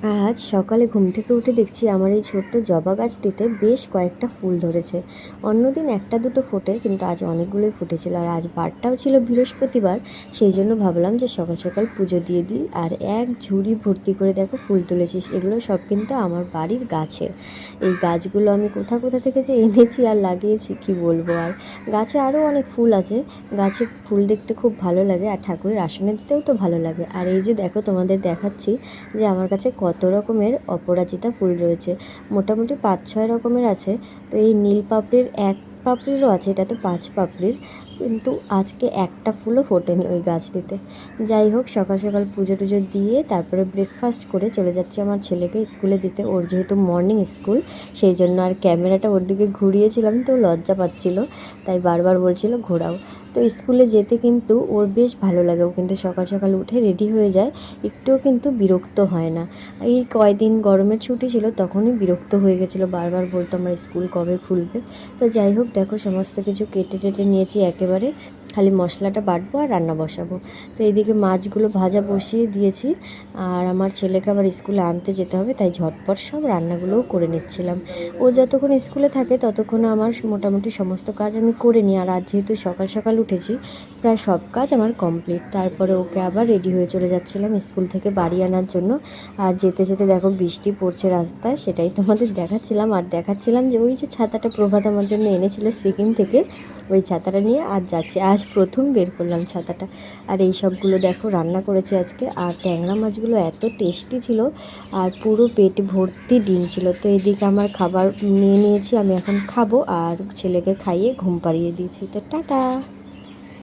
আজ সকালে ঘুম থেকে উঠে দেখছি আমার এই ছোট্ট জবা গাছটিতে বেশ কয়েকটা ফুল ধরেছে। অন্যদিন একটা দুটো ফোটে, কিন্তু আজ অনেকগুলোই ফুটেছিল। আর আজ বারটাও ছিল বৃহস্পতিবার, সেই জন্য ভাবলাম যে সকাল সকাল পুজো দিয়ে দিই। আর এক ঝুড়ি ভর্তি করে দেখো ফুল তুলেছিস, এগুলো সব কিন্তু আমার বাড়ির গাছের। এই গাছগুলো আমি কোথা কোথা থেকে যে এনেছি আর লাগিয়েছি কি বলবো। আর গাছে আরও অনেক ফুল আছে। গাছে ফুল দেখতে খুব ভালো লাগে, আর ঠাকুরের আসনে দিতেও তো ভালো লাগে। আর এই যে দেখো, তোমাদের দেখাচ্ছি যে আমার কাছে কত রকমের অপরাজিতা ফুল রয়েছে। মোটামুটি 5-6 রকমের আছে। তো এই নীল পাপড়ির এক পাপড়িরও আছে, এটা তো 5 পাপড়ির, কিন্তু আজকে একটা ফুলও ফোটেনি ওই গাছটিতে। যাই হোক, সকাল সকাল পুজো টুজো দিয়ে তারপরে ব্রেকফাস্ট করে চলে যাচ্ছি আমার ছেলেকে স্কুলে দিতে। ওর যেহেতু মর্নিং স্কুল, সেই জন্য আর ক্যামেরাটা ওর দিকে ঘুরিয়েছিলাম, তো লজ্জা পাচ্ছিল, তাই বারবার বলছিল ঘোরাও। তো স্কুলে যেতে কিন্তু ওর বেশ ভালো লাগে। ও কিন্তু সকাল সকাল উঠে রেডি হয়ে যায়, একটুও কিন্তু বিরক্ত হয় না। এই কয়দিন গরমের ছুটি ছিল, তখনই বিরক্ত হয়ে গেছিলো, বারবার বলতো আমার স্কুল কবে খুলবে। তো যাই হোক, দেখো সমস্ত কিছু কেটে টেটে নিয়েছি একেবারে, খালি মশলাটা বাটবো আর রান্না বসাবো। তো এইদিকে মাছগুলো ভাজা বসিয়ে দিয়েছি, আর আমার ছেলেকে আবার স্কুলে আনতে যেতে হবে, তাই ঝটপট সব রান্নাগুলোও করে নিচ্ছিলাম। ও যতক্ষণ স্কুলে থাকে ততক্ষণ আমার মোটামুটি সমস্ত কাজ আমি করে নিই। আর আজ যেহেতু সকাল সকাল উঠেছি, প্রায় সব কাজ আমার কমপ্লিট। তারপরে ওকে আবার রেডি হয়ে চলে যাচ্ছিলাম স্কুল থেকে বাড়ি আনার জন্য। আর যেতে যেতে দেখো বৃষ্টি পড়ছে রাস্তায়, সেটাই তোমাদের দেখাচ্ছিলাম। আর দেখাচ্ছিলাম যে ওই যে ছাতাটা প্রভাত আমার জন্য এনেছিল সিকিম থেকে, ওই ছাতাটা নিয়ে আজ যাচ্ছে। আজ প্রথম বের করলাম ছাতাটা। আর এই সবগুলো দেখো রান্না করেছি আজকে। আর ট্যাংরা মাছগুলো এত টেস্টি ছিল, আর পুরো পেট ভর্তি ডিম ছিল। তো এদিকে আমার খাবার নিয়ে নিয়েছি, আমি এখন খাবো, আর ছেলেকে খাইয়ে ঘুম পাড়িয়ে দিয়েছি। তো টাটা।